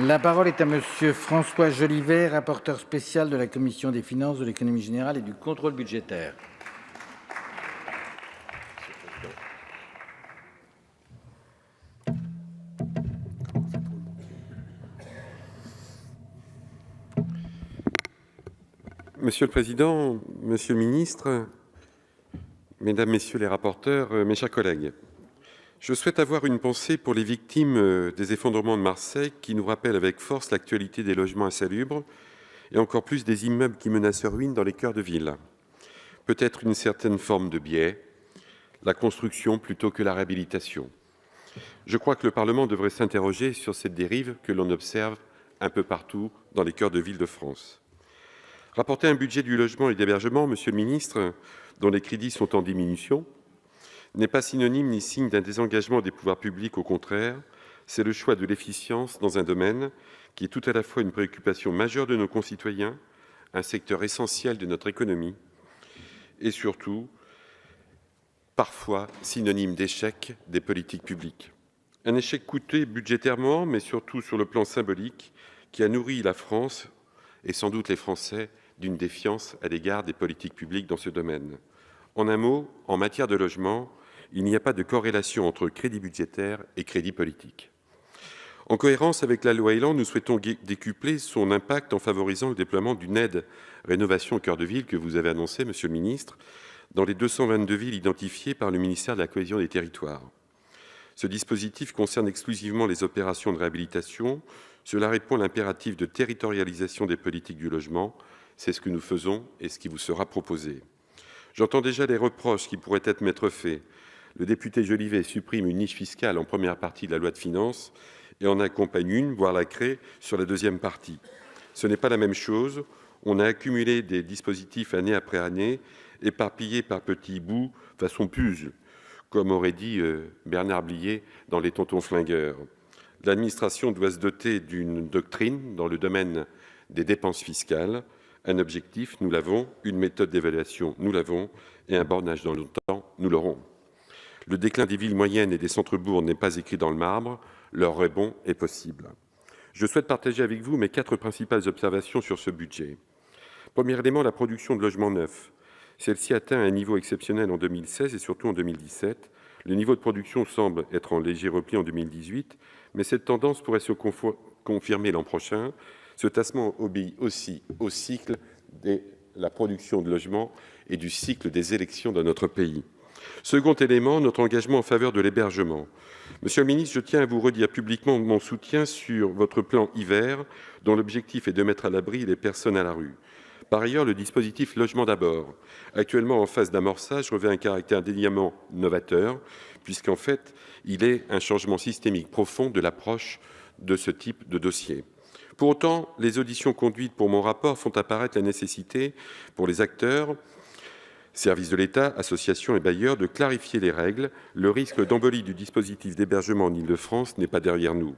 La parole est à Monsieur François Jolivet, rapporteur spécial de la Commission des finances, de l'économie générale et du contrôle budgétaire. Monsieur le Président, Monsieur le Ministre, Mesdames, Messieurs les rapporteurs, mes chers collègues, je souhaite avoir une pensée pour les victimes des effondrements de Marseille qui nous rappellent avec force l'actualité des logements insalubres et encore plus des immeubles qui menacent ruine dans les cœurs de ville. Peut-être une certaine forme de biais, la construction plutôt que la réhabilitation. Je crois que le Parlement devrait s'interroger sur cette dérive que l'on observe un peu partout dans les cœurs de ville de France. Rapporter un budget du logement et d'hébergement, Monsieur le Ministre, dont les crédits sont en diminution, n'est pas synonyme ni signe d'un désengagement des pouvoirs publics. Au contraire, c'est le choix de l'efficience dans un domaine qui est tout à la fois une préoccupation majeure de nos concitoyens, un secteur essentiel de notre économie et surtout, parfois, synonyme d'échec des politiques publiques. Un échec coûteux budgétairement, mais surtout sur le plan symbolique, qui a nourri la France et sans doute les Français d'une défiance à l'égard des politiques publiques dans ce domaine. En un mot, en matière de logement, il n'y a pas de corrélation entre crédit budgétaire et crédit politique. En cohérence avec la loi Elan, nous souhaitons décupler son impact en favorisant le déploiement d'une aide rénovation au cœur de ville que vous avez annoncée, Monsieur le Ministre, dans les 222 villes identifiées par le ministère de la Cohésion des Territoires. Ce dispositif concerne exclusivement les opérations de réhabilitation. Cela répond à l'impératif de territorialisation des politiques du logement. C'est ce que nous faisons et ce qui vous sera proposé. J'entends déjà les reproches qui pourraient m'être faits. Le député Jolivet supprime une niche fiscale en première partie de la loi de finances et en accompagne une, voire la crée, sur la deuxième partie. Ce n'est pas la même chose. On a accumulé des dispositifs année après année, éparpillés par petits bouts, façon puzzle, comme aurait dit Bernard Blier dans Les Tontons Flingueurs. L'administration doit se doter d'une doctrine dans le domaine des dépenses fiscales. Un objectif, nous l'avons, une méthode d'évaluation, nous l'avons, et un bornage dans le temps, nous l'aurons. Le déclin des villes moyennes et des centres-bourgs n'est pas écrit dans le marbre, leur rebond est possible. Je souhaite partager avec vous mes 4 principales observations sur ce budget. Premier élément, la production de logements neufs. Celle-ci atteint un niveau exceptionnel en 2016 et surtout en 2017. Le niveau de production semble être en léger repli en 2018, mais cette tendance pourrait se confirmer l'an prochain. Ce tassement obéit aussi au cycle de la production de logements et du cycle des élections dans notre pays. Second élément, notre engagement en faveur de l'hébergement. Monsieur le ministre, je tiens à vous redire publiquement mon soutien sur votre plan hiver, dont l'objectif est de mettre à l'abri les personnes à la rue. Par ailleurs, le dispositif Logement d'abord, actuellement en phase d'amorçage, revêt un caractère déliamment novateur, puisqu'en fait, il est un changement systémique profond de l'approche de ce type de dossier. Pour autant, les auditions conduites pour mon rapport font apparaître la nécessité pour les acteurs, services de l'État, associations et bailleurs, de clarifier les règles. Le risque d'embolie du dispositif d'hébergement en Île-de-France n'est pas derrière nous.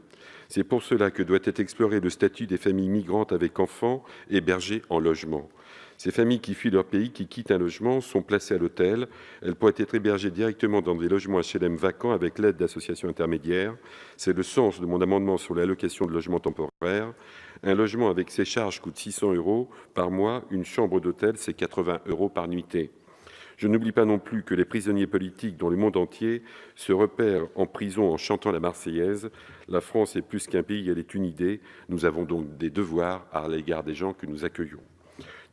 C'est pour cela que doit être exploré le statut des familles migrantes avec enfants hébergées en logement. Ces familles qui fuient leur pays, qui quittent un logement, sont placées à l'hôtel. Elles pourraient être hébergées directement dans des logements HLM vacants avec l'aide d'associations intermédiaires. C'est le sens de mon amendement sur l'allocation de logement temporaire. Un logement avec ses charges coûte 600 € par mois. Une chambre d'hôtel, c'est 80 € par nuitée. Je n'oublie pas non plus que les prisonniers politiques dans le monde entier se repèrent en prison en chantant la Marseillaise. La France est plus qu'un pays, elle est une idée. Nous avons donc des devoirs à l'égard des gens que nous accueillons.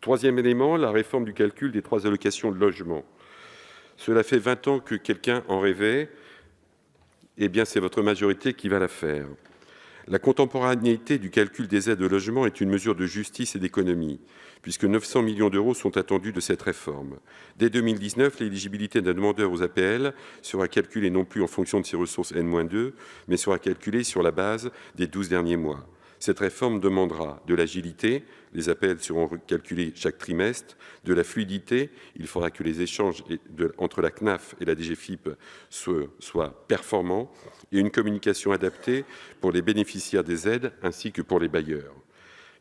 Troisième élément, la réforme du calcul des 3 allocations de logement. Cela fait 20 ans que quelqu'un en rêvait. Eh bien, c'est votre majorité qui va la faire. La contemporanéité du calcul des aides au logement est une mesure de justice et d'économie, puisque 900 millions d'euros sont attendus de cette réforme. Dès 2019, l'éligibilité d'un demandeur aux APL sera calculée non plus en fonction de ses ressources N-2, mais sera calculée sur la base des 12 derniers mois. Cette réforme demandera de l'agilité, les APL seront calculés chaque trimestre, de la fluidité, il faudra que les échanges entre la CNAF et la DGFiP soient performants, et une communication adaptée pour les bénéficiaires des aides ainsi que pour les bailleurs.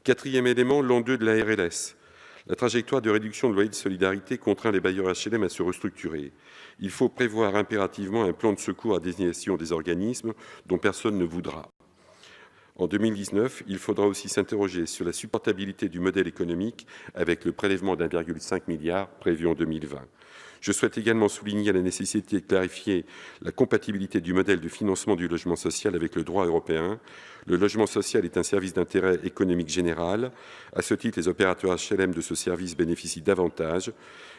Quatrième élément, l'an 2 de la RLS. La trajectoire de réduction de loyer de solidarité contraint les bailleurs HLM à se restructurer. Il faut prévoir impérativement un plan de secours à destination des organismes dont personne ne voudra. En 2019, il faudra aussi s'interroger sur la supportabilité du modèle économique avec le prélèvement d'1,5 milliard prévu en 2020. Je souhaite également souligner la nécessité de clarifier la compatibilité du modèle de financement du logement social avec le droit européen. Le logement social est un service d'intérêt économique général. À ce titre, les opérateurs HLM de ce service bénéficient davantage.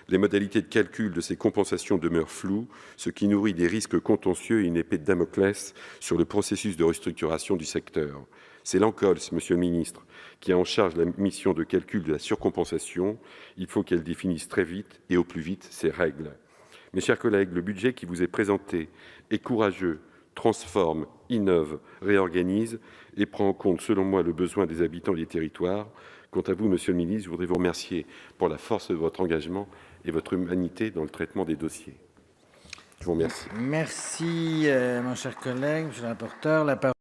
Les modalités de calcul de ces compensations demeurent floues, ce qui nourrit des risques contentieux et une épée de Damoclès sur le processus de restructuration du secteur. C'est l'ANCOLS, Monsieur le Ministre, qui a en charge la mission de calcul de la surcompensation. Il faut qu'elle définisse très vite et au plus vite ces règles. Mes chers collègues, le budget qui vous est présenté est courageux, transforme, innove, réorganise et prend en compte, selon moi, le besoin des habitants et des territoires. Quant à vous, Monsieur le Ministre, je voudrais vous remercier pour la force de votre engagement et votre humanité dans le traitement des dossiers. Je vous remercie. Merci, mon cher collègue, monsieur le rapporteur. La parole